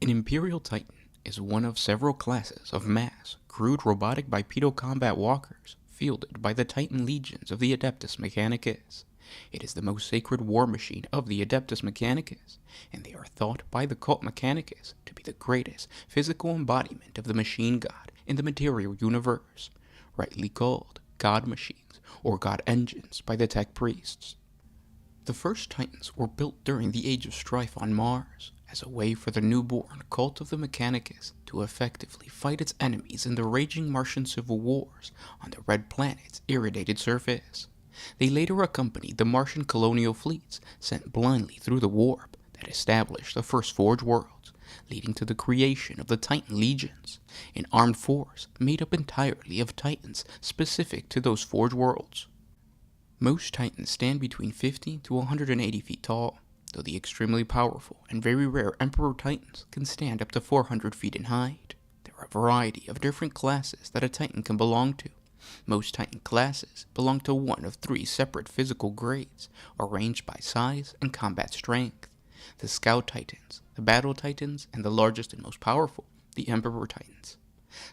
An Imperial Titan is one of several classes of mass, crude robotic bipedal combat walkers fielded by the Titan legions of the Adeptus Mechanicus. It is the most sacred war machine of the Adeptus Mechanicus, and they are thought by the cult Mechanicus to be the greatest physical embodiment of the machine god in the material universe, rightly called god machines or god engines by the tech priests. The first Titans were built during the Age of Strife on Mars, as a way for the newborn cult of the Mechanicus to effectively fight its enemies in the raging Martian civil wars on the red planet's irradiated surface. They later accompanied the Martian colonial fleets sent blindly through the warp that established the first Forge worlds, leading to the creation of the Titan legions, an armed force made up entirely of Titans specific to those Forge worlds. Most Titans stand between 50 to 180 feet tall, though the extremely powerful and very rare Emperor Titans can stand up to 400 feet in height. There are a variety of different classes that a Titan can belong to. Most Titan classes belong to one of three separate physical grades, arranged by size and combat strength: the Scout Titans, the Battle Titans, and the largest and most powerful, the Emperor Titans.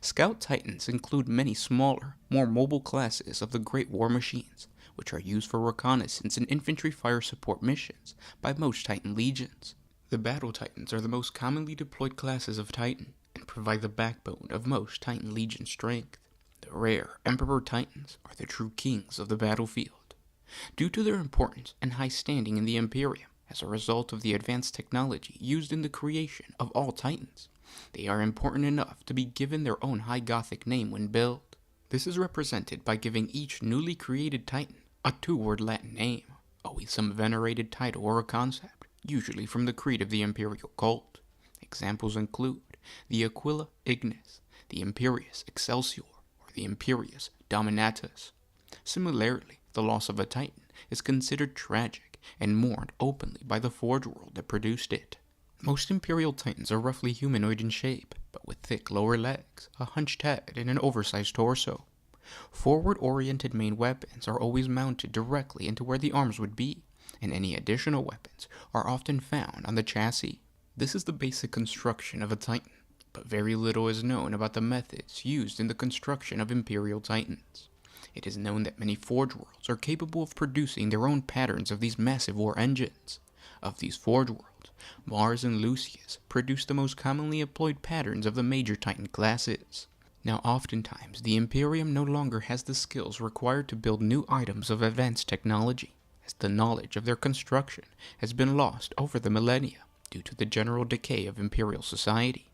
Scout Titans include many smaller, more mobile classes of the Great War Machines, which are used for reconnaissance and infantry fire support missions by most Titan legions. The Battle Titans are the most commonly deployed classes of Titan, and provide the backbone of most Titan legion strength. The rare Emperor Titans are the true kings of the battlefield. Due to their importance and high standing in the Imperium, as a result of the advanced technology used in the creation of all Titans, they are important enough to be given their own high Gothic name when built. This is represented by giving each newly created Titan a two-word Latin name, always some venerated title or a concept, usually from the creed of the Imperial cult. Examples include the Aquila Ignis, the Imperius Excelsior, or the Imperius Dominatus. Similarly, the loss of a Titan is considered tragic and mourned openly by the Forge world that produced it. Most Imperial Titans are roughly humanoid in shape, but with thick lower legs, a hunched head, and an oversized torso. Forward-oriented main weapons are always mounted directly into where the arms would be, and any additional weapons are often found on the chassis. This is the basic construction of a Titan, but very little is known about the methods used in the construction of Imperial Titans. It is known that many Forge worlds are capable of producing their own patterns of these massive war engines. Of these Forge worlds, Mars and Lucius produce the most commonly employed patterns of the major Titan classes. Now oftentimes, the Imperium no longer has the skills required to build new items of advanced technology, as the knowledge of their construction has been lost over the millennia due to the general decay of Imperial society.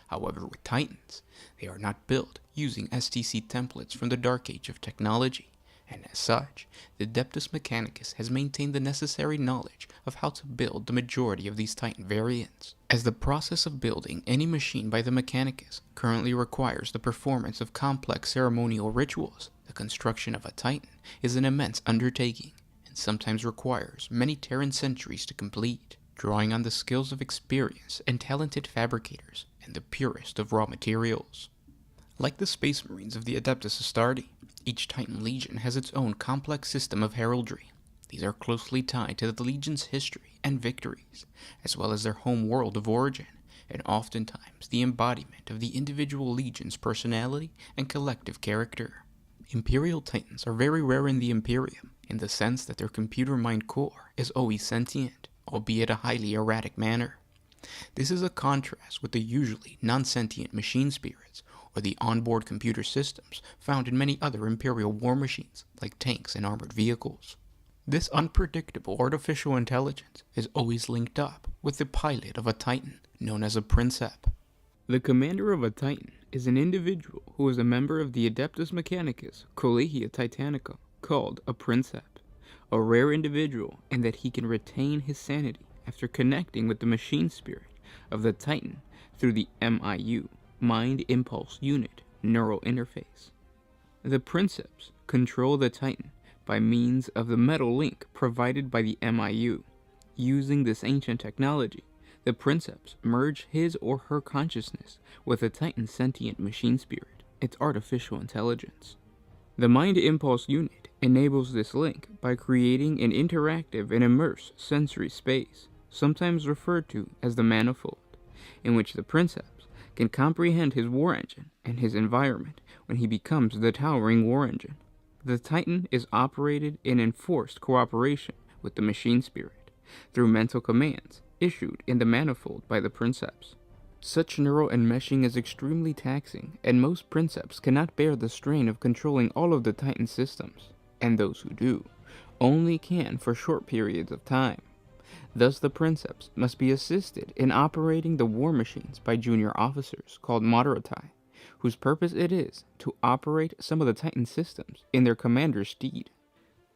However, with Titans, they are not built using STC templates from the Dark Age of technology, and as such, the Adeptus Mechanicus has maintained the necessary knowledge of how to build the majority of these Titan variants. As the process of building any machine by the Mechanicus currently requires the performance of complex ceremonial rituals, the construction of a Titan is an immense undertaking, and sometimes requires many Terran centuries to complete, drawing on the skills of experienced and talented fabricators and the purest of raw materials. Like the Space Marines of the Adeptus Astartes, each Titan Legion has its own complex system of heraldry. These are closely tied to the Legion's history and victories, as well as their home world of origin, and oftentimes the embodiment of the individual Legion's personality and collective character. Imperial Titans are very rare in the Imperium, in the sense that their computer mind core is always sentient, albeit a highly erratic manner. This is a contrast with the usually non-sentient machine spirits, or the onboard computer systems found in many other Imperial war machines, like tanks and armored vehicles. This unpredictable artificial intelligence is always linked up with the pilot of a Titan, known as a Princeps. The commander of a Titan is an individual who is a member of the Adeptus Mechanicus Collegia Titanica, called a Princeps, a rare individual in that he can retain his sanity after connecting with the machine spirit of the Titan through the MIU, Mind Impulse Unit, neural interface. The Princeps control the Titan by means of the metal link provided by the MIU. Using this ancient technology, the Princeps merge his or her consciousness with the Titan's sentient machine spirit, its artificial intelligence. The Mind Impulse Unit enables this link by creating an interactive and immersive sensory space, sometimes referred to as the manifold. in which the Princeps can comprehend his war engine and his environment when he becomes the towering war engine. The Titan is operated in enforced cooperation with the machine spirit through mental commands issued in the manifold by the Princeps. Such neural enmeshing is extremely taxing, and most Princeps cannot bear the strain of controlling all of the Titan systems, and those who do only can for short periods of time. Thus the Princeps must be assisted in operating the war machines by junior officers called Moderati, whose purpose it is to operate some of the Titan systems in their commander's stead.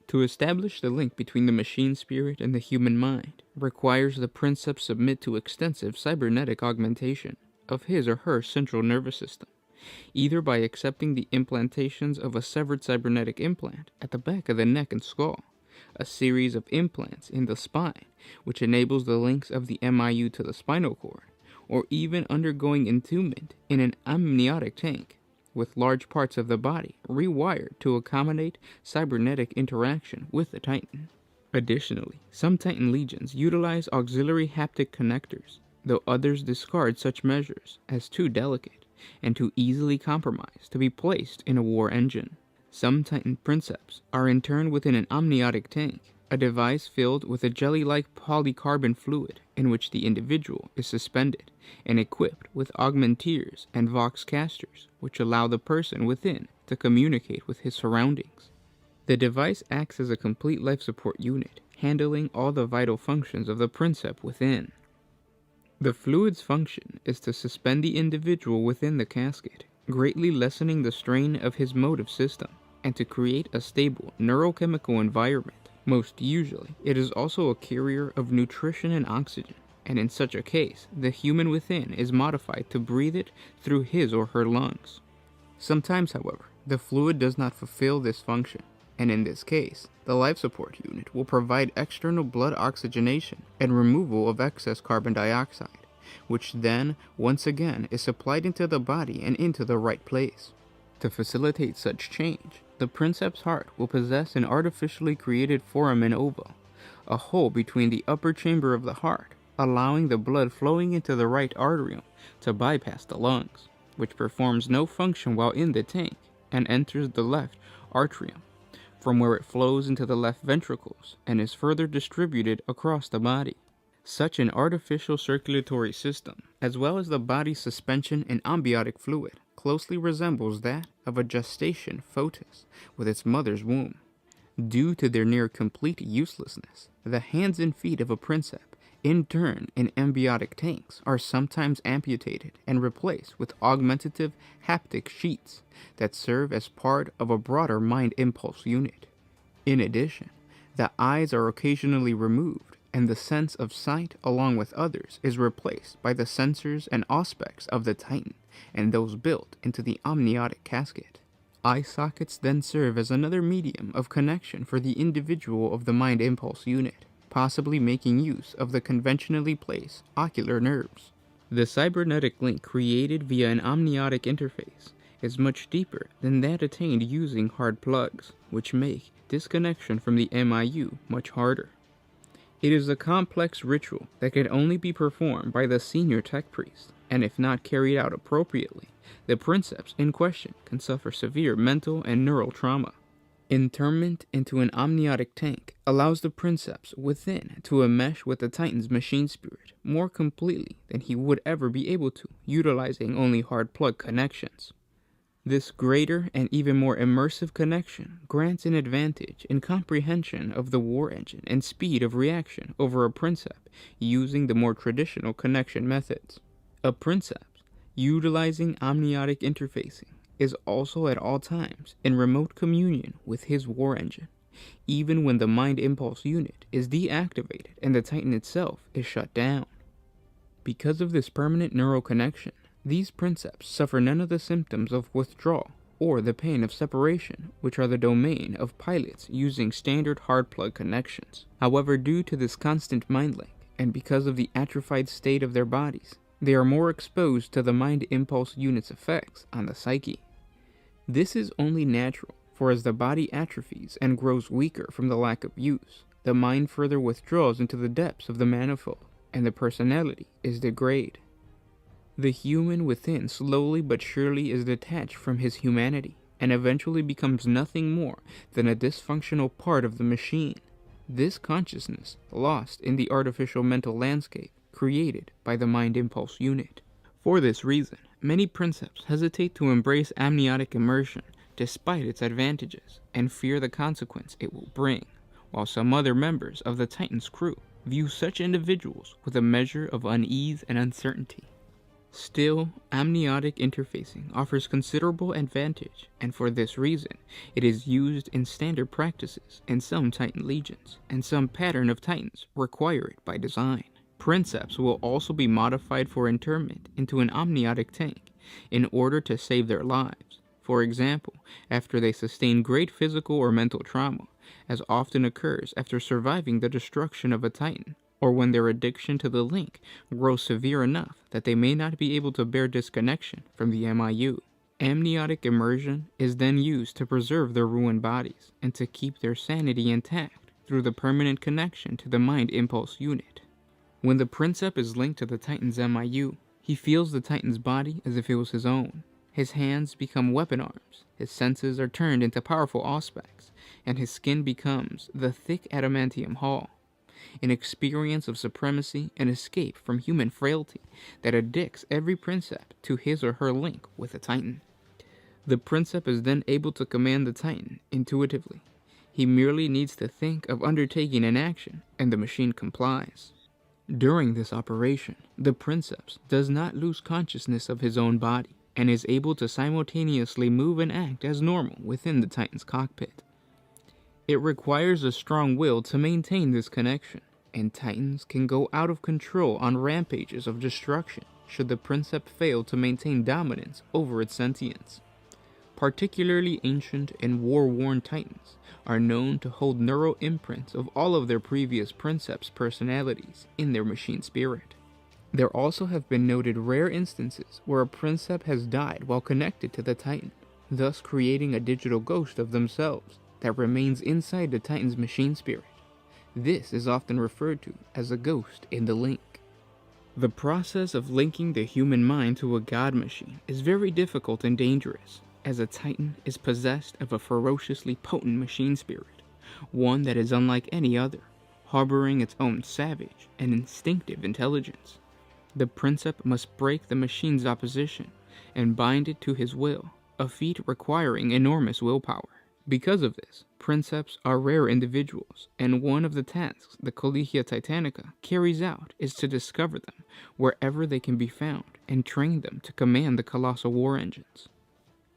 To establish the link between the machine spirit and the human mind requires the Princeps submit to extensive cybernetic augmentation of his or her central nervous system, either by accepting the implantations of a severed cybernetic implant at the back of the neck and skull, a series of implants in the spine which enables the links of the MIU to the spinal cord, or even undergoing entombment in an amniotic tank, with large parts of the body rewired to accommodate cybernetic interaction with the Titan. Additionally, some Titan legions utilize auxiliary haptic connectors, though others discard such measures as too delicate and too easily compromised to be placed in a war engine. Some Titan Princeps are interned within an amniotic tank, a device filled with a jelly-like polycarbon fluid in which the individual is suspended and equipped with augmenteers and vox casters, which allow the person within to communicate with his surroundings. The device acts as a complete life support unit, handling all the vital functions of the Princeps within. The fluid's function is to suspend the individual within the casket, greatly lessening the strain of his motive system, and to create a stable neurochemical environment. Most usually, it is also a carrier of nutrition and oxygen, and in such a case, the human within is modified to breathe it through his or her lungs. Sometimes, however, the fluid does not fulfill this function, and in this case, the life support unit will provide external blood oxygenation and removal of excess carbon dioxide, which then, once again, is supplied into the body and into the right place. To facilitate such change, the Princeps heart will possess an artificially created foramen ova, a hole between the upper chamber of the heart, allowing the blood flowing into the right arteriole to bypass the lungs, which performs no function while in the tank, and enters the left atrium, from where it flows into the left ventricles and is further distributed across the body. Such an artificial circulatory system, as well as the body's suspension in amniotic fluid, closely resembles that of a gestation foetus with its mother's womb. Due to their near complete uselessness, the hands and feet of a Princeps interned in amniotic tanks are sometimes amputated and replaced with augmentative haptic sheets that serve as part of a broader mind impulse unit. In addition, the eyes are occasionally removed, and the sense of sight, along with others, is replaced by the sensors and aspects of the Titan and those built into the amniotic casket. Eye sockets then serve as another medium of connection for the individual of the mind impulse unit, possibly making use of the conventionally placed ocular nerves. The cybernetic link created via an amniotic interface is much deeper than that attained using hard plugs, which make disconnection from the MIU much harder. It is a complex ritual that can only be performed by the senior tech priest, and if not carried out appropriately, the Princeps in question can suffer severe mental and neural trauma. Internment into an amniotic tank allows the Princeps within to enmesh with the Titan's machine spirit more completely than he would ever be able to, utilizing only hard plug connections. This greater and even more immersive connection grants an advantage in comprehension of the war engine and speed of reaction over a Princeps using the more traditional connection methods. A Princeps, utilizing amniotic interfacing, is also at all times in remote communion with his war engine, even when the mind impulse unit is deactivated and the Titan itself is shut down. Because of this permanent neural connection, these Princeps suffer none of the symptoms of withdrawal or the pain of separation, which are the domain of pilots using standard hard plug connections. However, due to this constant mind link, and because of the atrophied state of their bodies, they are more exposed to the mind impulse unit's effects on the psyche. This is only natural, for as the body atrophies and grows weaker from the lack of use, the mind further withdraws into the depths of the manifold, and the personality is degraded. The human within slowly but surely is detached from his humanity, and eventually becomes nothing more than a dysfunctional part of the machine. This consciousness lost in the artificial mental landscape created by the mind impulse unit. For this reason, many Princeps hesitate to embrace amniotic immersion despite its advantages, and fear the consequence it will bring, while some other members of the Titan's crew view such individuals with a measure of unease and uncertainty. Still, amniotic interfacing offers considerable advantage, and for this reason, it is used in standard practices in some Titan legions, and some pattern of Titans require it by design. Princeps will also be modified for internment into an amniotic tank in order to save their lives. For example, after they sustain great physical or mental trauma, as often occurs after surviving the destruction of a Titan, or when their addiction to the link grows severe enough that they may not be able to bear disconnection from the MIU. Amniotic immersion is then used to preserve their ruined bodies and to keep their sanity intact through the permanent connection to the mind impulse unit. When the Princep is linked to the Titan's MIU, he feels the Titan's body as if it was his own. His hands become weapon arms, his senses are turned into powerful auspex, and his skin becomes the thick adamantium hull, an experience of supremacy and escape from human frailty that addicts every Princep to his or her link with a Titan. The Princep is then able to command the Titan intuitively. He merely needs to think of undertaking an action, and the machine complies. During this operation, the Princeps does not lose consciousness of his own body, and is able to simultaneously move and act as normal within the Titan's cockpit. It requires a strong will to maintain this connection, and Titans can go out of control on rampages of destruction should the Princeps fail to maintain dominance over its sentience. Particularly ancient and war-worn Titans are known to hold neural imprints of all of their previous Princeps personalities in their machine spirit. There also have been noted rare instances where a Princep has died while connected to the Titan, thus creating a digital ghost of themselves that remains inside the Titan's machine spirit. This is often referred to as a ghost in the link. The process of linking the human mind to a god machine is very difficult and dangerous, as a Titan is possessed of a ferociously potent machine spirit, one that is unlike any other, harboring its own savage and instinctive intelligence. The Princep must break the machine's opposition and bind it to his will, a feat requiring enormous willpower. Because of this, Princeps are rare individuals, and one of the tasks the Collegia Titanica carries out is to discover them wherever they can be found and train them to command the colossal war engines.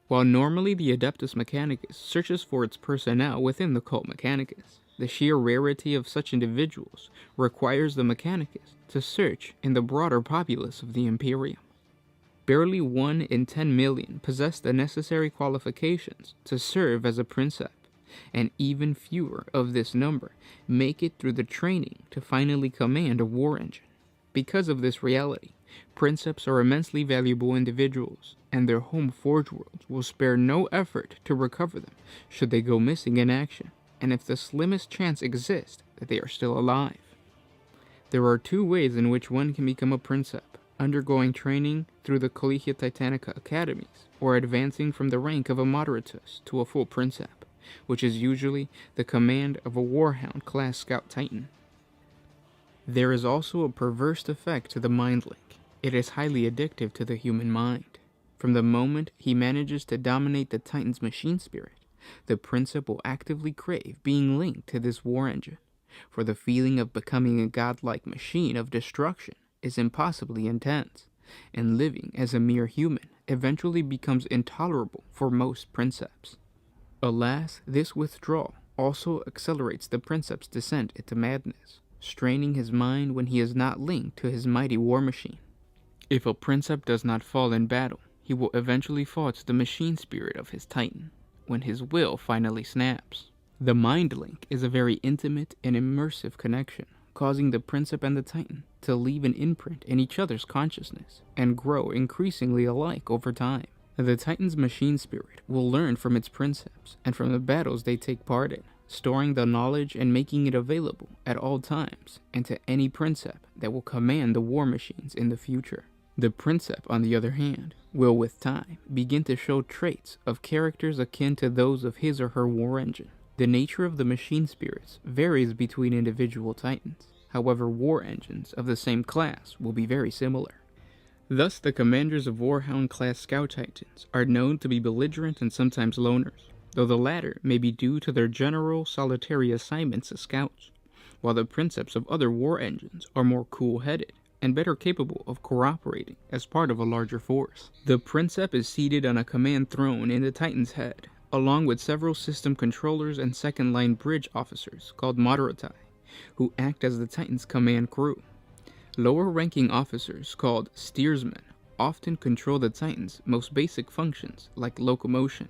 While normally the Adeptus Mechanicus searches for its personnel within the Cult Mechanicus, the sheer rarity of such individuals requires the Mechanicus to search in the broader populace of the Imperium. Barely 1 in 10 million possess the necessary qualifications to serve as a Princep, and even fewer of this number make it through the training to finally command a war engine. Because of this reality, Princeps are immensely valuable individuals, and their home Forge Worlds will spare no effort to recover them should they go missing in action, and if the slimmest chance exists that they are still alive. There are 2 ways in which one can become a Princep: undergoing training through the Collegia Titanica academies, or advancing from the rank of a Moderatus to a full Princep, which is usually the command of a Warhound class Scout Titan. There is also a perverse effect to the mind link. It is highly addictive to the human mind. From the moment he manages to dominate the Titan's machine spirit, the Princep will actively crave being linked to this war engine, for the feeling of becoming a godlike machine of destruction is impossibly intense, and living as a mere human eventually becomes intolerable for most Princeps. Alas, this withdrawal also accelerates the Princep's descent into madness, straining his mind when he is not linked to his mighty war machine. If a Princep does not fall in battle, he will eventually fall to the machine spirit of his Titan, when his will finally snaps. The mind link is a very intimate and immersive connection, causing the Princep and the Titan to leave an imprint in each other's consciousness and grow increasingly alike over time. The Titan's machine spirit will learn from its Princeps and from the battles they take part in, storing the knowledge and making it available at all times and to any Princep that will command the war machines in the future. The Princeps, on the other hand, will with time begin to show traits of characters akin to those of his or her war engine. The nature of the machine spirits varies between individual titans. However, war engines of the same class will be very similar. Thus, the commanders of Warhound class scout titans are known to be belligerent and sometimes loners, though the latter may be due to their general solitary assignments as scouts, while the Princeps of other war engines are more cool-headed and better capable of cooperating as part of a larger force. The Princeps is seated on a command throne in the Titan's head, along with several system controllers and second-line bridge officers called Moderatai, who act as the Titan's command crew. Lower-ranking officers, called steersmen, often control the Titan's most basic functions, like locomotion.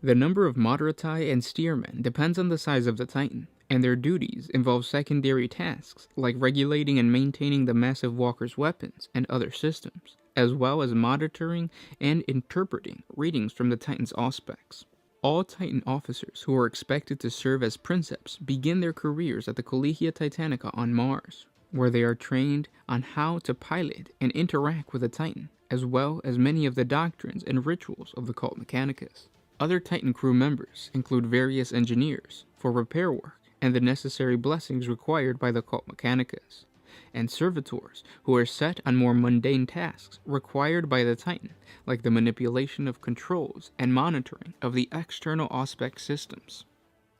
The number of Moderatai and steermen depends on the size of the Titan, and their duties involve secondary tasks like regulating and maintaining the massive walker's weapons and other systems, as well as monitoring and interpreting readings from the Titan's auspex. All Titan officers who are expected to serve as Princeps begin their careers at the Collegia Titanica on Mars, where they are trained on how to pilot and interact with a Titan, as well as many of the doctrines and rituals of the Cult Mechanicus. Other Titan crew members include various engineers for repair work and the necessary blessings required by the Cult Mechanicus, and servitors who are set on more mundane tasks required by the Titan, like the manipulation of controls and monitoring of the external auspex systems.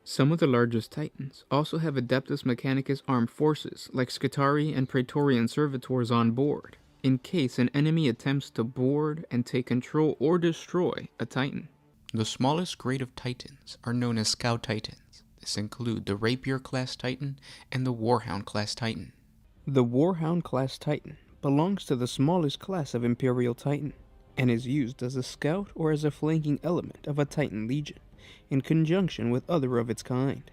Some of the largest Titans also have Adeptus Mechanicus armed forces like Scutari and Praetorian servitors on board, in case an enemy attempts to board and take control or destroy a Titan. The smallest grade of Titans are known as Scout Titans. This include the Rapier class Titan and the Warhound class Titan. The Warhound class Titan belongs to the smallest class of Imperial Titan, and is used as a scout or as a flanking element of a Titan Legion, in conjunction with other of its kind.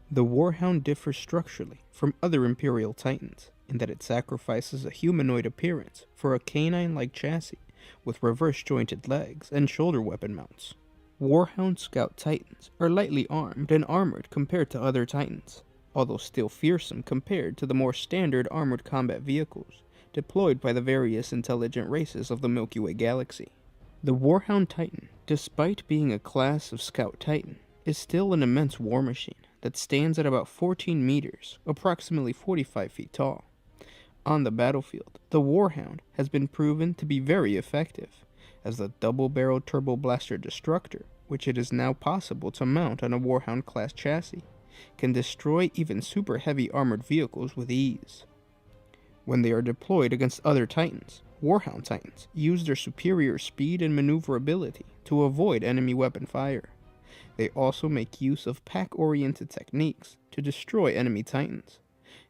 The Warhound differs structurally from other Imperial Titans, in that it sacrifices a humanoid appearance for a canine-like chassis with reverse-jointed legs and shoulder weapon mounts. Warhound Scout Titans are lightly armed and armored compared to other Titans, although still fearsome compared to the more standard armored combat vehicles deployed by the various intelligent races of the Milky Way galaxy. The Warhound Titan, despite being a class of Scout Titan, is still an immense war machine that stands at about 14 meters, approximately 45 feet tall. On the battlefield, the Warhound has been proven to be very effective as the double-barreled Turbo Blaster Destructor, which it is now possible to mount on a Warhound class chassis, can destroy even super heavy armored vehicles with ease. When they are deployed against other Titans, Warhound Titans use their superior speed and maneuverability to avoid enemy weapon fire. They also make use of pack-oriented techniques to destroy enemy Titans,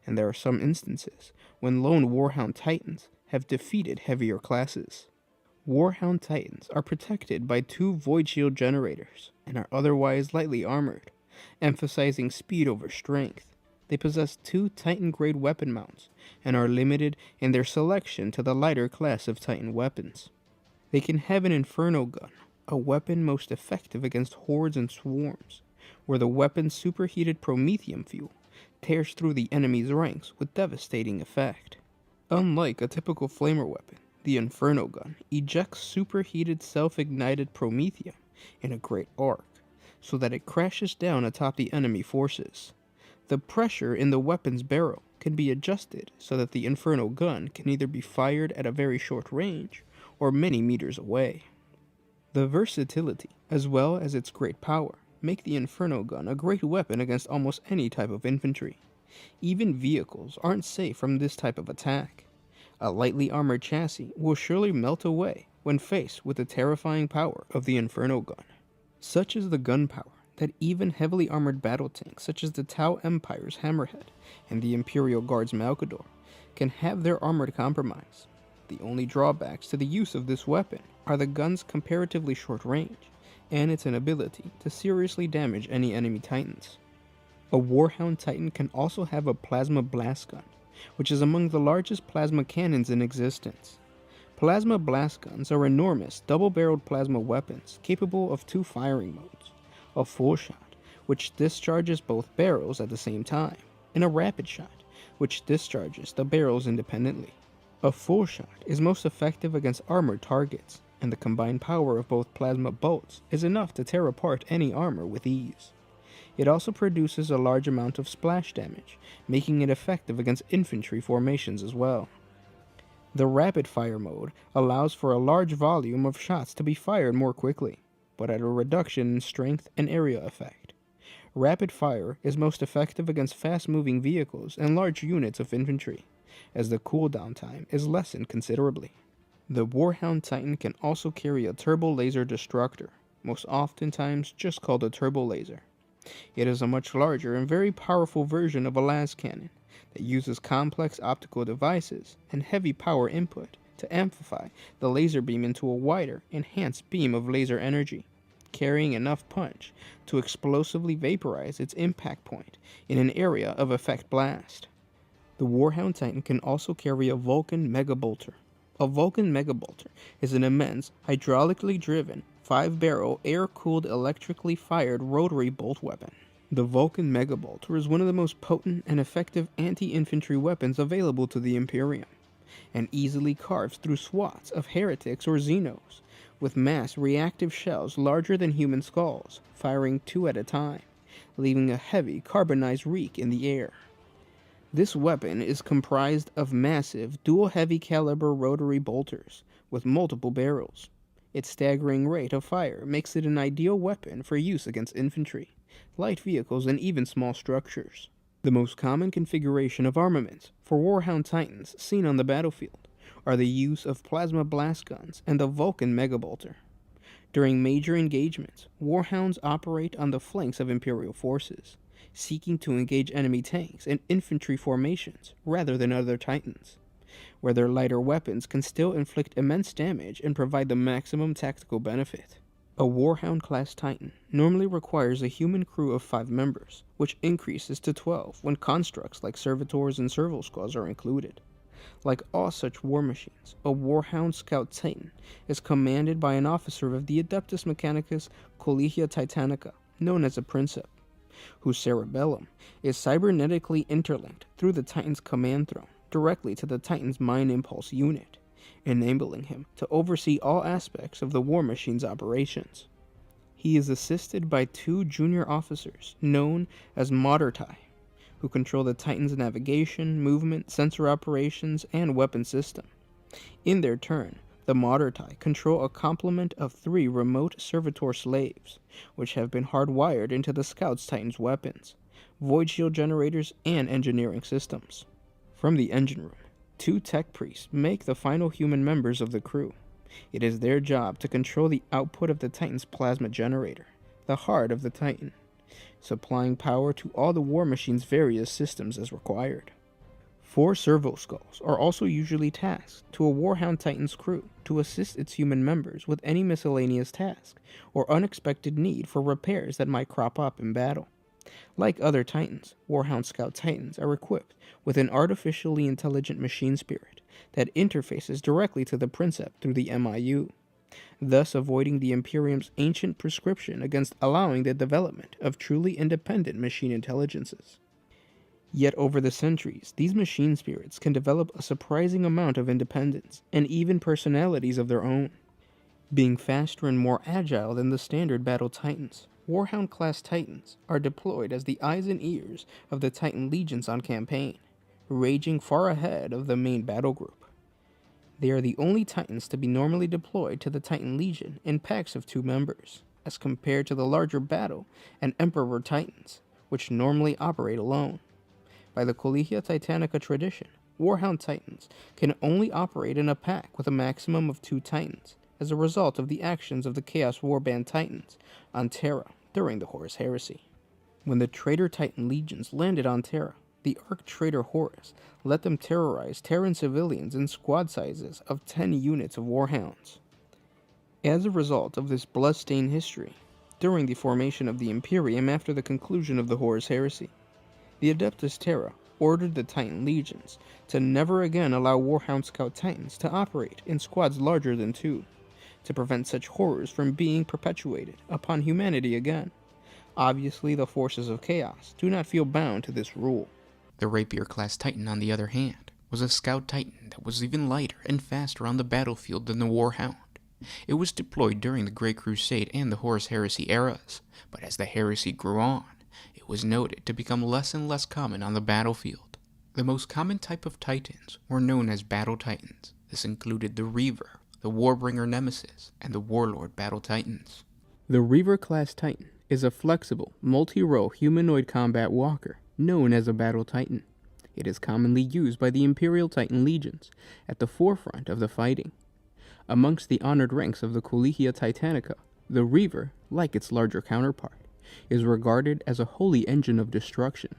and there are some instances when lone Warhound Titans have defeated heavier classes. Warhound Titans are protected by 2 Void Shield generators and are otherwise lightly armored, emphasizing speed over strength. They possess 2 Titan-grade weapon mounts and are limited in their selection to the lighter class of Titan weapons. They can have an Inferno gun, a weapon most effective against hordes and swarms, where the weapon's superheated promethium fuel tears through the enemy's ranks with devastating effect. Unlike a typical flamer weapon, the Inferno gun ejects superheated self-ignited promethium in a great arc, so that it crashes down atop the enemy forces. The pressure in the weapon's barrel can be adjusted so that the Inferno gun can either be fired at a very short range or many meters away. The versatility, as well as its great power, make the Inferno gun a great weapon against almost any type of infantry. Even vehicles aren't safe from this type of attack. A lightly armored chassis will surely melt away when faced with the terrifying power of the Inferno gun. Such is the gunpowder that even heavily armored battle tanks such as the Tau Empire's Hammerhead and the Imperial Guard's Malkador can have their armored compromised. The only drawbacks to the use of this weapon are the gun's comparatively short range and its inability to seriously damage any enemy Titans. A Warhound Titan can also have a plasma blast gun, which is among the largest plasma cannons in existence. Plasma blast guns are enormous double-barreled plasma weapons capable of 2 firing modes: a full shot, which discharges both barrels at the same time, and a rapid shot, which discharges the barrels independently. A full shot is most effective against armored targets, and the combined power of both plasma bolts is enough to tear apart any armor with ease. It also produces a large amount of splash damage, making it effective against infantry formations as well. The rapid fire mode allows for a large volume of shots to be fired more quickly, but at a reduction in strength and area effect. Rapid fire is most effective against fast-moving vehicles and large units of infantry, as the cooldown time is lessened considerably. The Warhound Titan can also carry a turbo laser destructor, most oftentimes just called a turbo laser. It is a much larger and very powerful version of a las cannon that uses complex optical devices and heavy power input to amplify the laser beam into a wider, enhanced beam of laser energy, carrying enough punch to explosively vaporize its impact point in an area of effect blast. The Warhound Titan can also carry a Vulcan Megabolter. A Vulcan Megabolter is an immense, hydraulically driven, 5-barrel, air-cooled, electrically fired rotary bolt weapon. The Vulcan Megabolter is one of the most potent and effective anti-infantry weapons available to the Imperium, and easily carves through swaths of heretics or Xenos, with mass reactive shells larger than human skulls, firing 2 at a time, leaving a heavy carbonized reek in the air. This weapon is comprised of massive, dual heavy caliber rotary bolters with multiple barrels. Its staggering rate of fire makes it an ideal weapon for use against infantry, light vehicles, and even small structures. The most common configuration of armaments for Warhound Titans seen on the battlefield are the use of plasma blast guns and the Vulcan Megabolter. During major engagements, Warhounds operate on the flanks of Imperial forces, seeking to engage enemy tanks and infantry formations rather than other Titans, where their lighter weapons can still inflict immense damage and provide the maximum tactical benefit. A Warhound-class Titan normally requires a human crew of 5 members, which increases to 12 when constructs like servitors and servo squads are included. Like all such war machines, a Warhound Scout Titan is commanded by an officer of the Adeptus Mechanicus Collegia Titanica, known as a Princeps, whose cerebellum is cybernetically interlinked through the Titan's command throne directly to the Titan's mind impulse unit, enabling him to oversee all aspects of the war machine's operations. He is assisted by 2 junior officers known as Modertai, who control the Titan's navigation, movement, sensor operations, and weapon system. In their turn, the Modertai control a complement of 3 remote servitor slaves, which have been hardwired into the Scout's Titan's weapons, void shield generators, and engineering systems. From the engine room, 2 tech priests make the final human members of the crew. It is their job to control the output of the Titan's plasma generator, the heart of the Titan, supplying power to all the war machine's various systems as required. 4 servo skulls are also usually tasked to a Warhound Titan's crew to assist its human members with any miscellaneous task or unexpected need for repairs that might crop up in battle. Like other Titans, Warhound Scout Titans are equipped with an artificially intelligent machine spirit that interfaces directly to the Princeps through the MIU, thus avoiding the Imperium's ancient prescription against allowing the development of truly independent machine intelligences. Yet over the centuries, these machine spirits can develop a surprising amount of independence and even personalities of their own. Being faster and more agile than the standard battle Titans, Warhound-class Titans are deployed as the eyes and ears of the Titan legions on campaign, raging far ahead of the main battle group. They are the only Titans to be normally deployed to the Titan Legion in packs of 2 members, as compared to the larger Battle and Emperor Titans, which normally operate alone. By the Collegia Titanica tradition, Warhound Titans can only operate in a pack with a maximum of 2 Titans, as a result of the actions of the Chaos Warband Titans on Terra during the Horus Heresy. When the traitor Titan legions landed on Terra, the Arch-Traitor Horus let them terrorize Terran civilians in squad sizes of 10 units of Warhounds. As a result of this blood-stained history, during the formation of the Imperium after the conclusion of the Horus Heresy, the Adeptus Terra ordered the Titan legions to never again allow Warhound Scout Titans to operate in squads larger than 2, to prevent such horrors from being perpetuated upon humanity again. Obviously, the forces of chaos do not feel bound to this rule. The Rapier-class Titan, on the other hand, was a Scout Titan that was even lighter and faster on the battlefield than the Warhound. It was deployed during the Great Crusade and the Horus Heresy eras, but as the heresy grew on, it was noted to become less and less common on the battlefield. The most common type of Titans were known as Battle Titans. This included the Reaver, the Warbringer Nemesis, and the Warlord Battle Titans. The Reaver class Titan is a flexible, multi-row humanoid combat walker known as a Battle Titan. It is commonly used by the Imperial Titan legions at the forefront of the fighting. Amongst the honored ranks of the Collegia Titanica, the Reaver, like its larger counterpart, is regarded as a holy engine of destruction,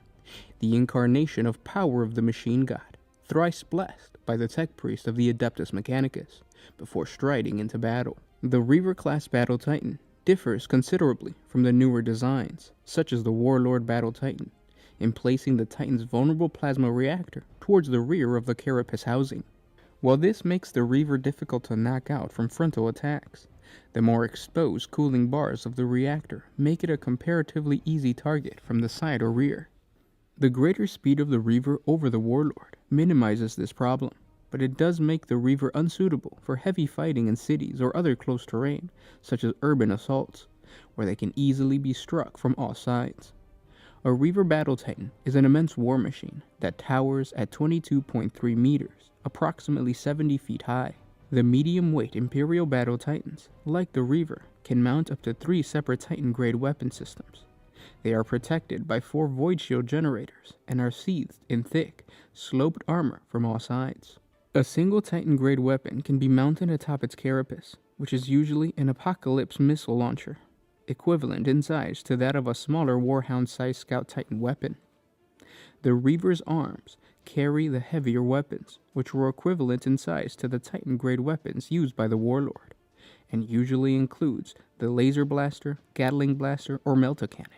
the incarnation of power of the machine god, thrice blessed by the tech priest of the Adeptus Mechanicus, before striding into battle. The Reaver-class Battle Titan differs considerably from the newer designs, such as the Warlord Battle Titan, in placing the Titan's vulnerable plasma reactor towards the rear of the carapace housing. While this makes the Reaver difficult to knock out from frontal attacks, the more exposed cooling bars of the reactor make it a comparatively easy target from the side or rear. The greater speed of the Reaver over the Warlord minimizes this problem, but it does make the Reaver unsuitable for heavy fighting in cities or other close terrain, such as urban assaults, where they can easily be struck from all sides. A Reaver Battle Titan is an immense war machine that towers at 22.3 meters, approximately 70 feet high. The medium-weight Imperial Battle Titans, like the Reaver, can mount up to 3 separate Titan-grade weapon systems. They are protected by 4 Void Shield generators and are sheathed in thick, sloped armor from all sides. A single Titan-grade weapon can be mounted atop its carapace, which is usually an Apocalypse missile launcher, equivalent in size to that of a smaller Warhound-sized Scout Titan weapon. The Reaver's arms carry the heavier weapons, which were equivalent in size to the Titan-grade weapons used by the Warlord, and usually includes the Laser Blaster, Gatling Blaster, or Melta Cannon.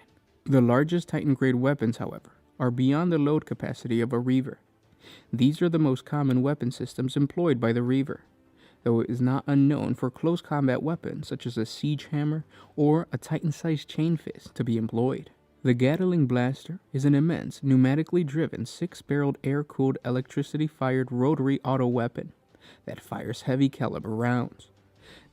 The largest Titan-grade weapons, however, are beyond the load capacity of a Reaver. These are the most common weapon systems employed by the Reaver, though it is not unknown for close combat weapons such as a Siege Hammer or a Titan-sized Chain Fist to be employed. The Gatling Blaster is an immense, pneumatically driven, 6-barreled air-cooled electricity-fired rotary auto weapon that fires heavy-caliber rounds.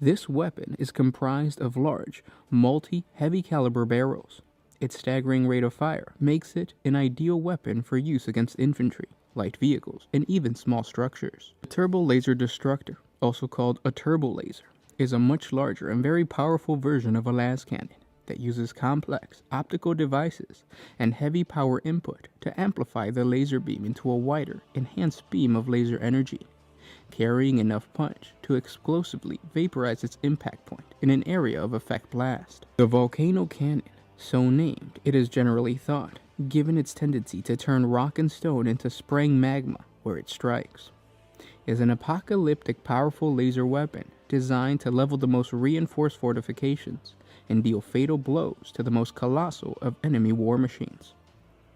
This weapon is comprised of large, multi-heavy-caliber barrels. Its staggering rate of fire makes it an ideal weapon for use against infantry, light vehicles, and even small structures. The Turbo Laser Destructor, also called a Turbo Laser, is a much larger and very powerful version of a las cannon that uses complex optical devices and heavy power input to amplify the laser beam into a wider, enhanced beam of laser energy, carrying enough punch to explosively vaporize its impact point in an area of effect blast. The Volcano Cannon, so named, it is generally thought, given its tendency to turn rock and stone into spraying magma where it strikes, is an apocalyptic powerful laser weapon designed to level the most reinforced fortifications and deal fatal blows to the most colossal of enemy war machines.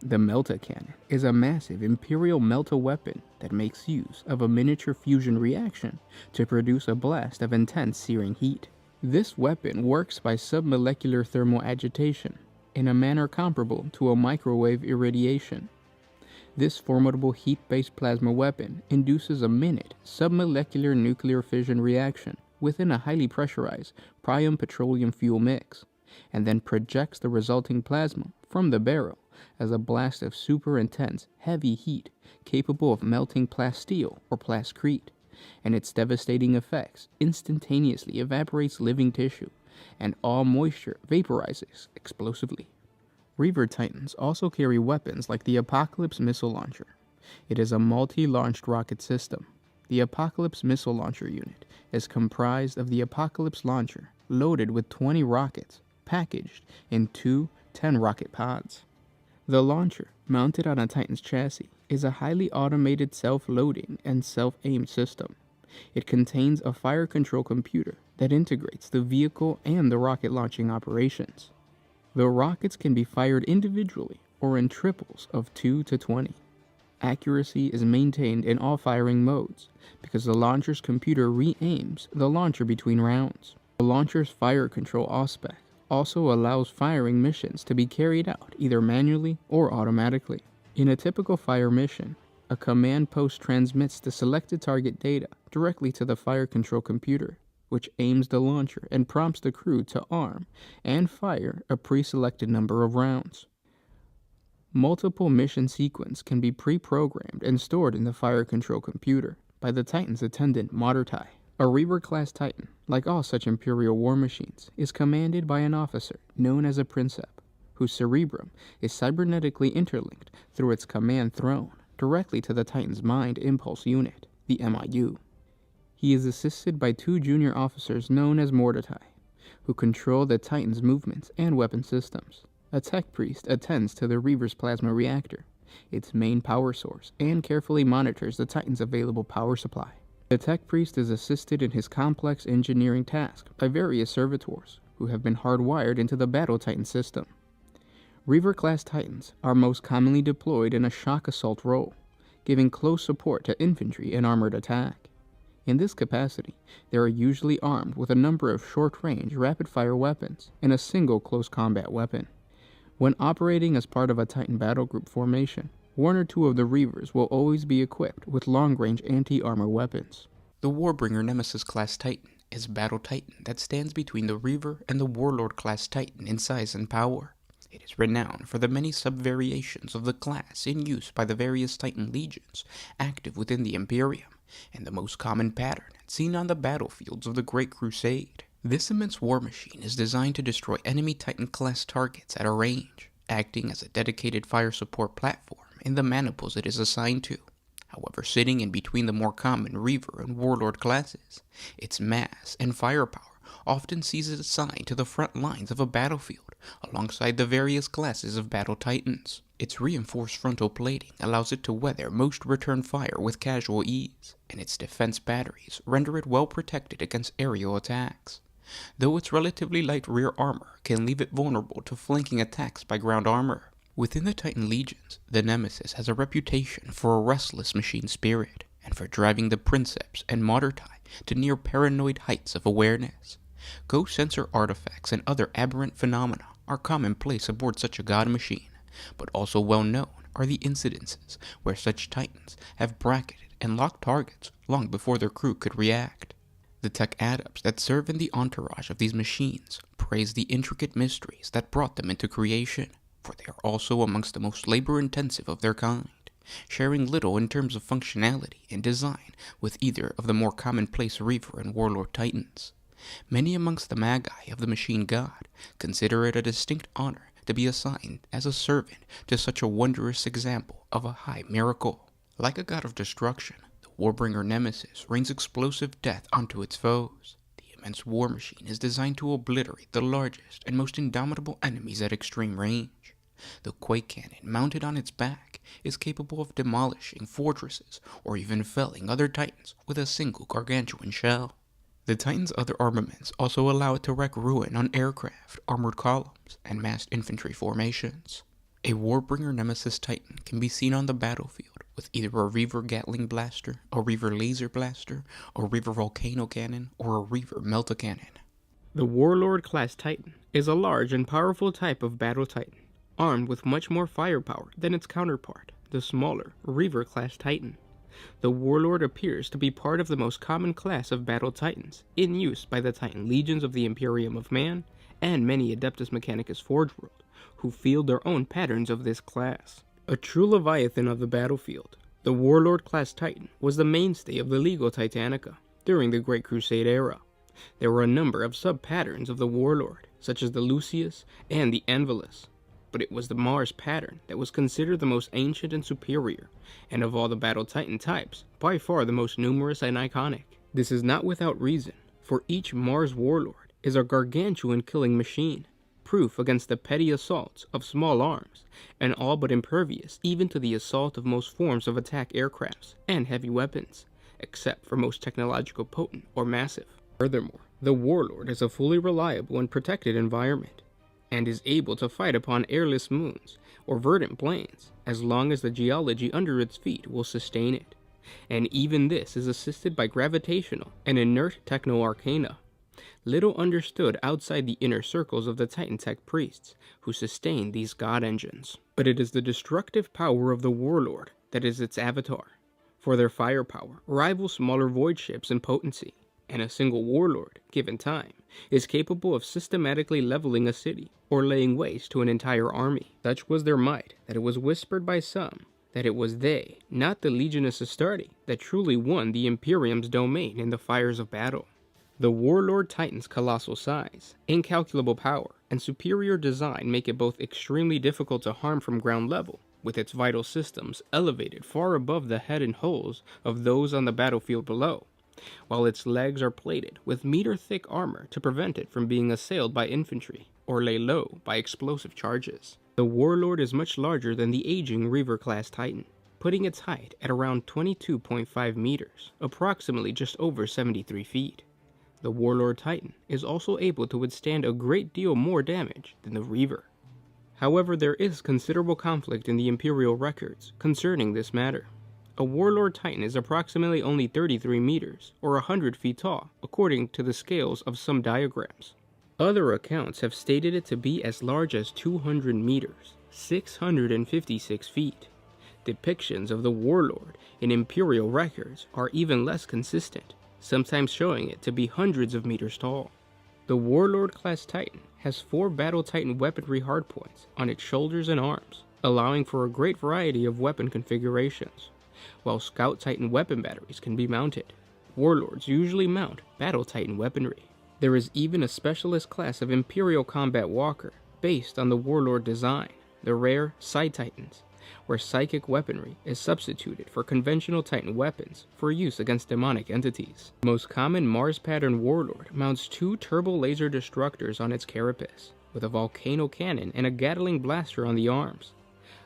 The Melta Cannon is a massive Imperial Melta weapon that makes use of a miniature fusion reaction to produce a blast of intense searing heat. This weapon works by submolecular thermal agitation in a manner comparable to a microwave irradiation. This formidable heat-based plasma weapon induces a minute submolecular nuclear fission reaction within a highly pressurized prion petroleum fuel mix, and then projects the resulting plasma from the barrel as a blast of super intense, heavy heat capable of melting plasteel or plascrete, and its devastating effects instantaneously evaporates living tissue, and all moisture vaporizes explosively. Reaver Titans also carry weapons like the Apocalypse Missile Launcher. It is a multi-launched rocket system. The Apocalypse Missile Launcher unit is comprised of the Apocalypse Launcher loaded with 20 rockets, packaged in 2 10-rocket pods. The launcher, mounted on a Titan's chassis, is a highly automated self-loading and self-aimed system. It contains a fire control computer that integrates the vehicle and the rocket launching operations. The rockets can be fired individually or in triples of 2 to 20. Accuracy is maintained in all firing modes because the launcher's computer re-aims the launcher between rounds. The launcher's fire control aspect also allows firing missions to be carried out either manually or automatically. In a typical fire mission, A command post transmits the selected target data directly to the fire control computer, which aims the launcher and prompts the crew to arm and fire a pre-selected number of rounds. Multiple mission sequences can be pre-programmed and stored in the fire control computer by the Titan's attendant Moddertai. A Reaver-class Titan, like all such Imperial war machines, is commanded by an officer known as a Princeps, whose cerebrum is cybernetically interlinked through its command throne directly to the Titan's Mind Impulse Unit, the MIU. He is assisted by 2 junior officers known as Mordecai, who control the Titan's movements and weapon systems. A tech priest attends to the Reaver's plasma reactor, its main power source, and carefully monitors the Titan's available power supply. The tech priest is assisted in his complex engineering task by various servitors who have been hardwired into the Battle Titan system. Reaver-class Titans are most commonly deployed in a shock assault role, giving close support to infantry and armored attack. In this capacity, they are usually armed with a number of short-range, rapid-fire weapons and a single close combat weapon. When operating as part of a Titan battle group formation, 1 or 2 of the Reavers will always be equipped with long-range anti-armor weapons. The Warbringer Nemesis class Titan is a battle Titan that stands between the Reaver and the Warlord class Titan in size and power. It is renowned for the many sub-variations of the class in use by the various Titan legions active within the Imperium, and the most common pattern seen on the battlefields of the Great Crusade. This immense war machine is designed to destroy enemy Titan-class targets at a range, acting as a dedicated fire support platform in the maniples it is assigned to. However, sitting in between the more common Reaver and Warlord classes, its mass and firepower often sees it assigned to the front lines of a battlefield, alongside the various classes of battle Titans. Its reinforced frontal plating allows it to weather most return fire with casual ease, and its defense batteries render it well protected against aerial attacks, though its relatively light rear armor can leave it vulnerable to flanking attacks by ground armor. Within the Titan legions, the Nemesis has a reputation for a restless machine spirit, and for driving the Princeps and Moddertai to near paranoid heights of awareness. Ghost sensor artifacts and other aberrant phenomena are commonplace aboard such a god machine, but also well known are the incidences where such Titans have bracketed and locked targets long before their crew could react. The tech adepts that serve in the entourage of these machines praise the intricate mysteries that brought them into creation, for they are also amongst the most labor-intensive of their kind, sharing little in terms of functionality and design with either of the more commonplace Reaver and Warlord Titans. Many amongst the Magi of the Machine God consider it a distinct honor to be assigned as a servant to such a wondrous example of a high miracle. Like a god of destruction, the Warbringer Nemesis rains explosive death onto its foes. The immense war machine is designed to obliterate the largest and most indomitable enemies at extreme range. The quake cannon mounted on its back is capable of demolishing fortresses or even felling other Titans with a single gargantuan shell. The Titan's other armaments also allow it to wreak ruin on aircraft, armored columns, and massed infantry formations. A Warbringer Nemesis Titan can be seen on the battlefield with either a Reaver Gatling Blaster, a Reaver Laser Blaster, a Reaver Volcano Cannon, or a Reaver Melta-Cannon. The Warlord class Titan is a large and powerful type of battle Titan, armed with much more firepower than its counterpart, the smaller Reaver class Titan. The Warlord appears to be part of the most common class of battle Titans in use by the Titan legions of the Imperium of Man and many Adeptus Mechanicus Forge World, who field their own patterns of this class. A true Leviathan of the battlefield, the Warlord class Titan was the mainstay of the Legio Titanica during the Great Crusade era. There were a number of sub-patterns of the Warlord, such as the Lucius and the Anvilus, but it was the Mars pattern that was considered the most ancient and superior, and of all the battle Titan types, by far the most numerous and iconic. This is not without reason, for each Mars Warlord is a gargantuan killing machine, proof against the petty assaults of small arms, and all but impervious even to the assault of most forms of attack aircrafts and heavy weapons, except for most technological potent or massive. Furthermore, the Warlord is a fully reliable and protected environment, and is able to fight upon airless moons or verdant plains as long as the geology under its feet will sustain it, and even this is assisted by gravitational and inert techno-arcana, little understood outside the inner circles of the Titan tech priests who sustain these god engines. But it is the destructive power of the Warlord that is its avatar, for their firepower rival smaller void ships in potency, and a single warlord, given time, is capable of systematically leveling a city or laying waste to an entire army. Such was their might that it was whispered by some that it was they, not the Legiones Astartes, that truly won the Imperium's domain in the fires of battle. The Warlord Titan's colossal size, incalculable power, and superior design make it both extremely difficult to harm from ground level, with its vital systems elevated far above the head and hulls of those on the battlefield below, while its legs are plated with meter-thick armor to prevent it from being assailed by infantry or lay low by explosive charges. The Warlord is much larger than the aging Reaver-class Titan, putting its height at around 22.5 meters, approximately just over 73 feet. The Warlord Titan is also able to withstand a great deal more damage than the Reaver. However, there is considerable conflict in the Imperial records concerning this matter. A Warlord Titan is approximately only 33 meters, or 100 feet tall, according to the scales of some diagrams. Other accounts have stated it to be as large as 200 meters, 656 feet. Depictions of the Warlord in Imperial records are even less consistent, sometimes showing it to be hundreds of meters tall. The Warlord-class Titan has 4 Battle Titan weaponry hardpoints on its shoulders and arms, allowing for a great variety of weapon configurations, while Scout Titan weapon batteries can be mounted. Warlords usually mount Battle Titan weaponry. There is even a specialist class of Imperial combat walker based on the Warlord design, the rare Psi Titans, where psychic weaponry is substituted for conventional Titan weapons for use against demonic entities. The most common Mars pattern Warlord mounts 2 turbo laser destructors on its carapace, with a volcano cannon and a Gatling blaster on the arms.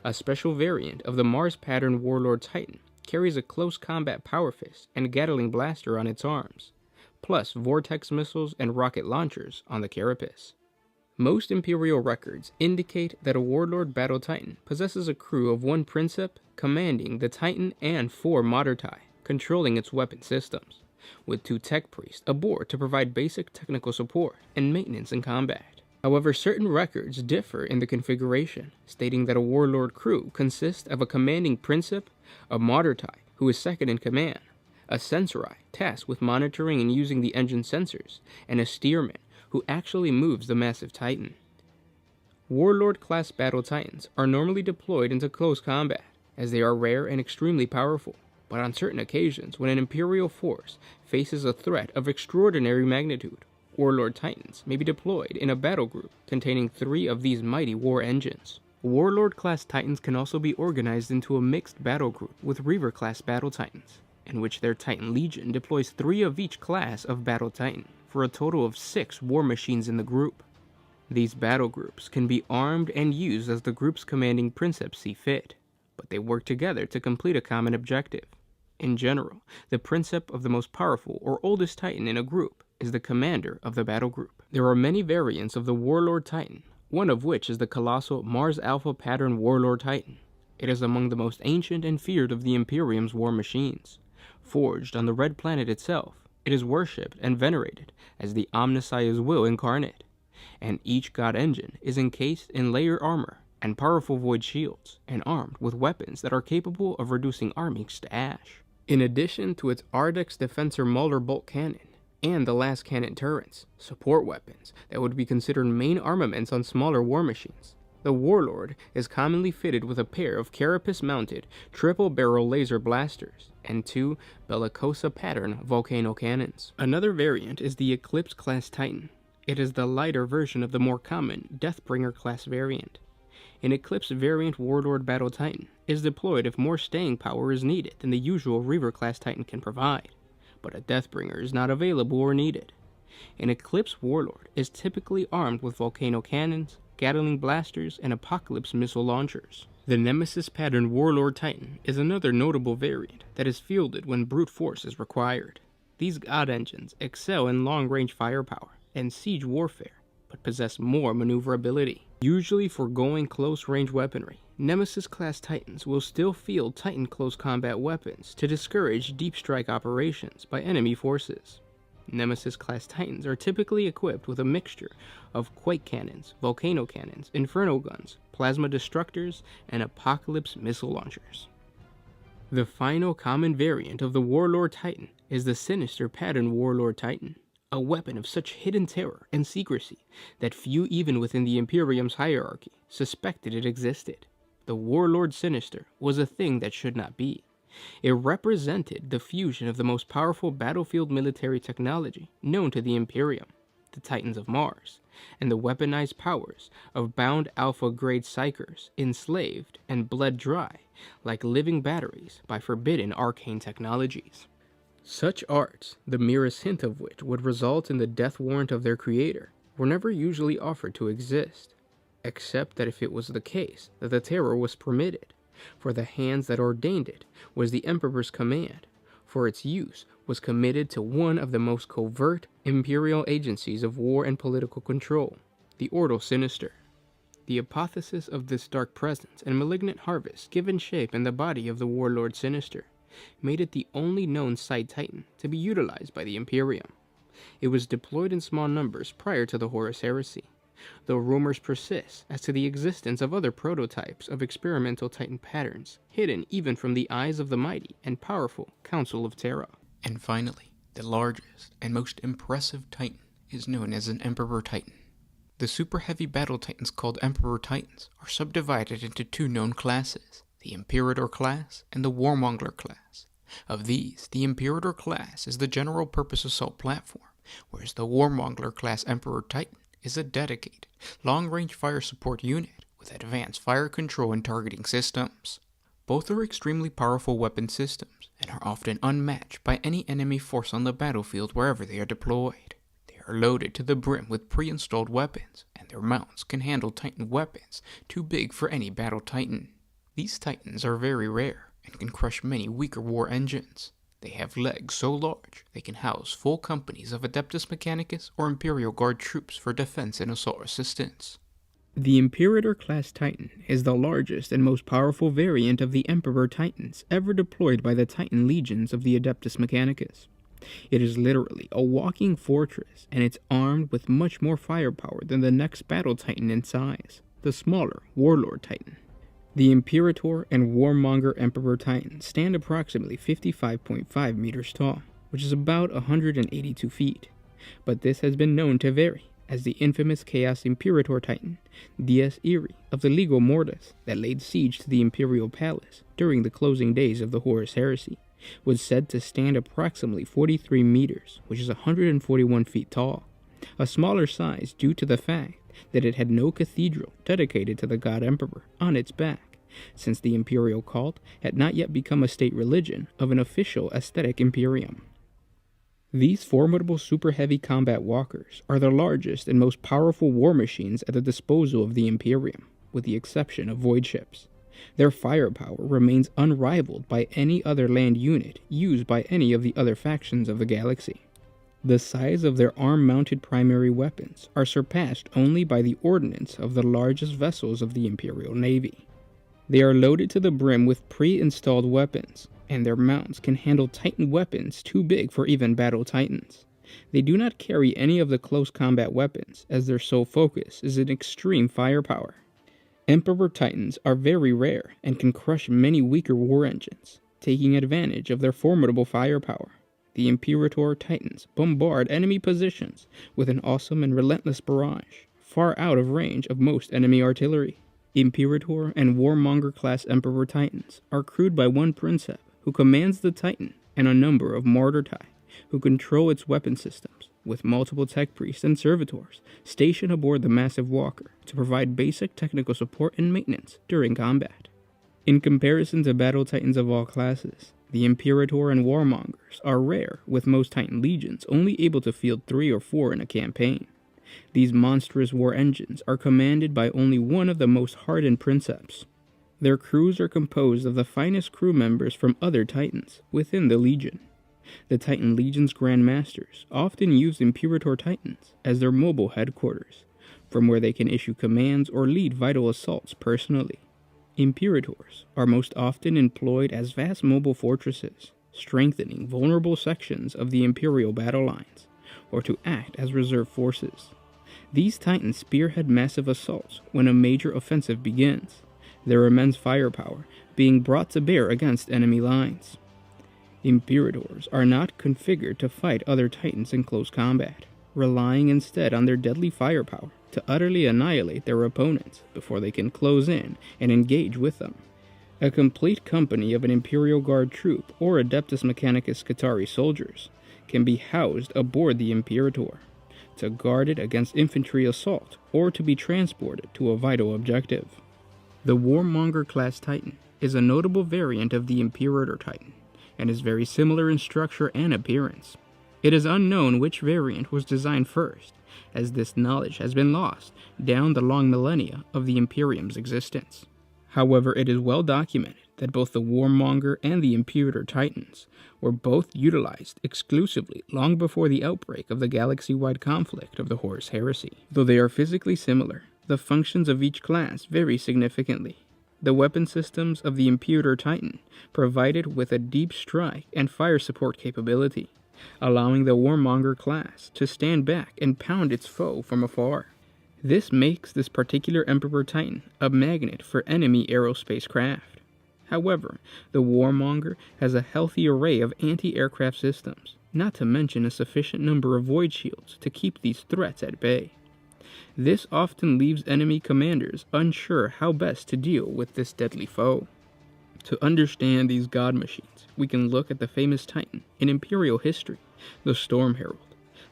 A special variant of the Mars pattern Warlord Titan carries a close combat power fist and Gatling blaster on its arms, plus vortex missiles and rocket launchers on the carapace. Most Imperial records indicate that a Warlord Battle Titan possesses a crew of 1 Princeps commanding the Titan and 4 Martyri controlling its weapon systems, with 2 Tech Priests aboard to provide basic technical support and maintenance in combat. However, certain records differ in the configuration, stating that a Warlord crew consists of a commanding Princeps, a Martyri who is second in command, a Sensori tasked with monitoring and using the engine sensors, and a Steerman who actually moves the massive Titan. Warlord-class Battle Titans are normally deployed into close combat, as they are rare and extremely powerful, but on certain occasions when an Imperial force faces a threat of extraordinary magnitude, Warlord Titans may be deployed in a battle group containing 3 of these mighty war engines. Warlord-class Titans can also be organized into a mixed battle group with Reaver-class Battle Titans, in which their Titan Legion deploys 3 of each class of Battle Titan, for a total of 6 war machines in the group. These battle groups can be armed and used as the group's commanding Princeps see fit, but they work together to complete a common objective. In general, the Princeps of the most powerful or oldest Titan in a group is the commander of the battle group. There are many variants of the Warlord Titan, one of which is the colossal Mars Alpha pattern Warlord Titan. It is among the most ancient and feared of the Imperium's war machines. Forged on the Red Planet itself, it is worshipped and venerated as the Omnissiah's will incarnate, and each god engine is encased in layered armor and powerful void shields, and armed with weapons that are capable of reducing armies to ash. In addition to its Ardex Defensor Mauler bolt cannon and the last cannon turrets, support weapons that would be considered main armaments on smaller war machines, the Warlord is commonly fitted with a pair of carapace-mounted triple-barrel laser blasters and 2 Bellicosa pattern volcano cannons. Another variant is the Eclipse-class Titan. It is the lighter version of the more common Deathbringer-class variant. An Eclipse variant Warlord Battle Titan is deployed if more staying power is needed than the usual Reaver-class Titan can provide, but a Deathbringer is not available or needed. An Eclipse Warlord is typically armed with volcano cannons, Gatling blasters, and Apocalypse missile launchers. The Nemesis pattern Warlord Titan is another notable variant that is fielded when brute force is required. These god engines excel in long-range firepower and siege warfare, but possess more maneuverability. Usually foregoing close-range weaponry, Nemesis-class Titans will still field Titan close combat weapons to discourage deep strike operations by enemy forces. Nemesis-class Titans are typically equipped with a mixture of Quake cannons, volcano cannons, inferno guns, plasma destructors, and Apocalypse missile launchers. The final common variant of the Warlord Titan is the sinister pattern Warlord Titan, a weapon of such hidden terror and secrecy that few even within the Imperium's hierarchy suspected it existed. The Warlord Sinister was a thing that should not be. It represented the fusion of the most powerful battlefield military technology known to the Imperium, the Titans of Mars, and the weaponized powers of bound alpha-grade psychers enslaved and bled dry like living batteries by forbidden arcane technologies. Such arts, the merest hint of which would result in the death warrant of their creator, were never usually offered to exist, except that if it was the case that the terror was permitted, for the hands that ordained it was the Emperor's command, for its use was committed to one of the most covert Imperial agencies of war and political control, the Ordo Sinister. The apotheosis of this dark presence and malignant harvest given shape in the body of the Warlord Sinister, made it the only known Side Titan to be utilized by the Imperium. It was deployed in small numbers prior to the Horus Heresy, though rumors persist as to the existence of other prototypes of experimental Titan patterns, hidden even from the eyes of the mighty and powerful Council of Terra. And finally, the largest and most impressive Titan is known as an Emperor Titan. The super heavy battle Titans called Emperor Titans are subdivided into two known classes, the Imperator class and the Warmonger class. Of these, the Imperator class is the general purpose assault platform, whereas the Warmonger class Emperor Titan is a dedicated, long-range fire support unit with advanced fire control and targeting systems. Both are extremely powerful weapon systems and are often unmatched by any enemy force on the battlefield wherever they are deployed. They are loaded to the brim with pre-installed weapons, and their mounts can handle Titan weapons too big for any battle Titan. These Titans are very rare and can crush many weaker war engines. They have legs so large they can house full companies of Adeptus Mechanicus or Imperial Guard troops for defense and assault assistance. The Imperator class Titan is the largest and most powerful variant of the Emperor Titans ever deployed by the Titan legions of the Adeptus Mechanicus. It is literally a walking fortress, and it's armed with much more firepower than the next battle Titan in size, the smaller Warlord Titan. The Imperator and Warmonger Emperor Titans stand approximately 55.5 meters tall, which is about 182 feet, but this has been known to vary, as the infamous Chaos Imperator Titan, Dies Irae of the Legio Mortis, that laid siege to the Imperial Palace during the closing days of the Horus Heresy, was said to stand approximately 43 meters, which is 141 feet tall, a smaller size due to the fact that it had no cathedral dedicated to the God Emperor on its back, since the Imperial cult had not yet become a state religion of an official aesthetic Imperium. These formidable super heavy combat walkers are the largest and most powerful war machines at the disposal of the Imperium, with the exception of void ships. Their firepower remains unrivaled by any other land unit used by any of the other factions of the galaxy. The size of their arm-mounted primary weapons are surpassed only by the ordnance of the largest vessels of the Imperial Navy. They are loaded to the brim with pre-installed weapons, and their mounts can handle Titan weapons too big for even battle Titans. They do not carry any of the close combat weapons, as their sole focus is in extreme firepower. Emperor Titans are very rare and can crush many weaker war engines, taking advantage of their formidable firepower. The Imperator Titans bombard enemy positions with an awesome and relentless barrage, far out of range of most enemy artillery. Imperator and Warmonger class Emperor Titans are crewed by one Princeps, who commands the Titan, and a number of Martyrtai, who control its weapon systems, with multiple tech priests and servitors stationed aboard the massive walker to provide basic technical support and maintenance during combat. In comparison to battle Titans of all classes, the Imperator and Warmongers are rare, with most Titan legions only able to field 3 or 4 in a campaign. These monstrous war engines are commanded by only one of the most hardened Princeps. Their crews are composed of the finest crew members from other Titans within the Legion. The Titan Legion's Grand Masters often use Imperator Titans as their mobile headquarters, from where they can issue commands or lead vital assaults personally. Imperators are most often employed as vast mobile fortresses, strengthening vulnerable sections of the Imperial battle lines, or to act as reserve forces. These Titans spearhead massive assaults when a major offensive begins. Their immense firepower being brought to bear against enemy lines. Imperators are not configured to fight other Titans in close combat, relying instead on their deadly firepower to utterly annihilate their opponents before they can close in and engage with them. A complete company of an Imperial Guard troop or Adeptus Mechanicus Skitarii soldiers can be housed aboard the Imperator, to guard it against infantry assault or to be transported to a vital objective. The Warmonger class Titan is a notable variant of the Imperator Titan, and is very similar in structure and appearance. It is unknown which variant was designed first, as this knowledge has been lost down the long millennia of the Imperium's existence. However, it is well documented that both the Warmonger and the Imperator Titans were both utilized exclusively long before the outbreak of the galaxy-wide conflict of the Horus Heresy. Though they are physically similar, the functions of each class vary significantly. The weapon systems of the Imperator Titan provided with a deep strike and fire support capability, allowing the Warmonger class to stand back and pound its foe from afar. This makes this particular Emperor Titan a magnet for enemy aerospace craft. However, the Warmonger has a healthy array of anti-aircraft systems, not to mention a sufficient number of void shields to keep these threats at bay. This often leaves enemy commanders unsure how best to deal with this deadly foe. To understand these god machines, we can look at the famous Titan in Imperial history, the Storm Herald.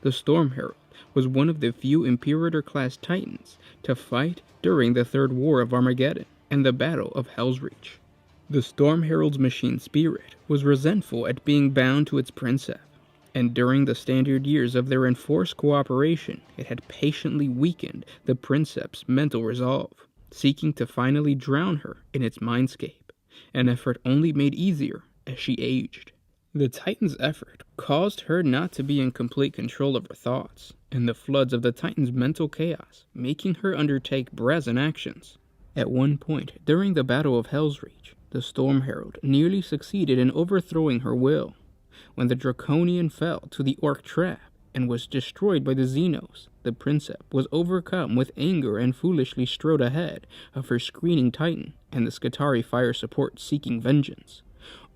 The Storm Herald was one of the few Imperator-class Titans to fight during the Third War of Armageddon and the Battle of Hell's Reach. The Storm Herald's machine spirit was resentful at being bound to its Princeps, and during the standard years of their enforced cooperation, it had patiently weakened the Princeps' mental resolve, seeking to finally drown her in its mindscape, an effort only made easier as she aged. The Titan's effort caused her not to be in complete control of her thoughts, and the floods of the Titan's mental chaos, making her undertake brazen actions. At one point during the Battle of Hell's Reach, the Storm Herald nearly succeeded in overthrowing her will. When the Draconian fell to the Orc trap and was destroyed by the Xenos, the Princeps was overcome with anger and foolishly strode ahead of her screening Titan and the Skitarii fire support seeking vengeance,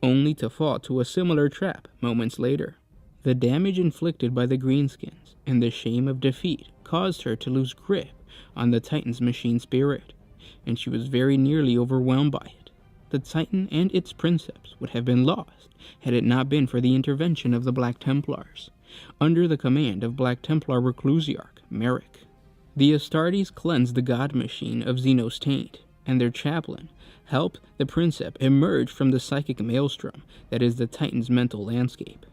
only to fall to a similar trap moments later. The damage inflicted by the Greenskins and the shame of defeat caused her to lose grip on the Titan's machine spirit, and she was very nearly overwhelmed by it. The Titan and its Princeps would have been lost had it not been for the intervention of the Black Templars, under the command of Black Templar Reclusiarch Merrick. The Astartes cleansed the god machine of Xenos taint, and their chaplain helped the Princeps emerge from the psychic maelstrom that is the Titan's mental landscape.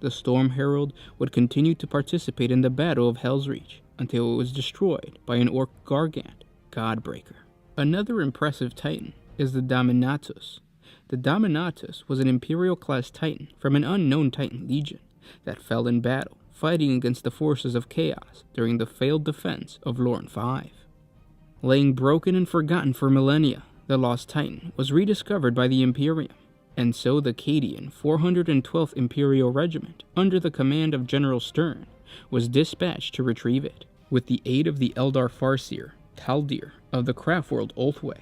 The Storm Herald would continue to participate in the Battle of Hell's Reach until it was destroyed by an Orc Gargant, Godbreaker. Another impressive Titan is the Dominatus. The Dominatus was an Imperial-class Titan from an unknown Titan legion that fell in battle, fighting against the forces of Chaos during the failed defense of Lorn V. Laying broken and forgotten for millennia, the lost Titan was rediscovered by the Imperium, and so the Cadian 412th Imperial Regiment, under the command of General Stern, was dispatched to retrieve it. With the aid of the Eldar Farseer, Taldir of the Craftworld Ulthwé,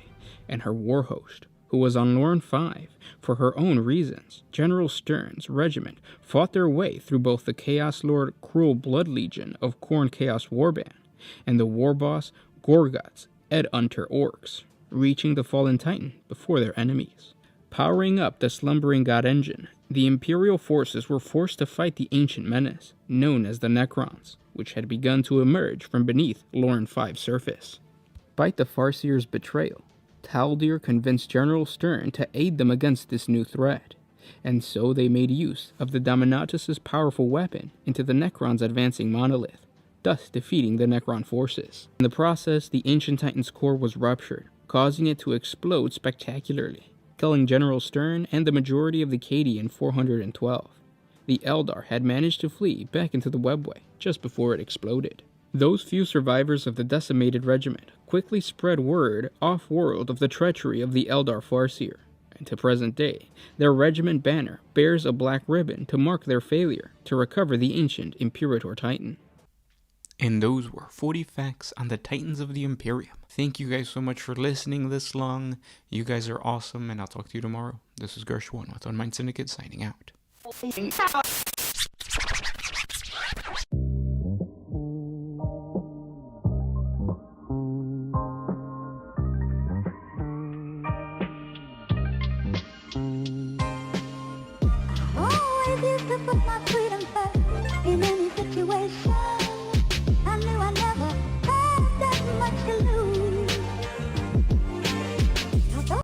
and her war host, who was on Lorn V for her own reasons, General Stern's regiment fought their way through both the Chaos Lord Cruel Blood Legion of Khorne Chaos Warband and the war boss Gorgot's Ed Unter Orcs, reaching the fallen Titan before their enemies. Powering up the slumbering god engine, the Imperial forces were forced to fight the ancient menace, known as the Necrons, which had begun to emerge from beneath Lorn V's surface. Despite the Farseer's betrayal, Taldir convinced General Stern to aid them against this new threat, and so they made use of the Dominatus' powerful weapon into the Necron's advancing monolith, thus defeating the Necron forces. In the process, the Ancient Titan's core was ruptured, causing it to explode spectacularly, killing General Stern and the majority of the Cadian 412. The Eldar had managed to flee back into the webway just before it exploded. Those few survivors of the decimated regiment quickly spread word off-world of the treachery of the Eldar Farseer, and to present day, their regiment banner bears a black ribbon to mark their failure to recover the ancient Imperator Titan. And those were 40 facts on the Titans of the Imperium. Thank you guys so much for listening this long. You guys are awesome, and I'll talk to you tomorrow. This is Gersh1 with Unmind Syndicate signing out. Always used to put my freedom first in any situation.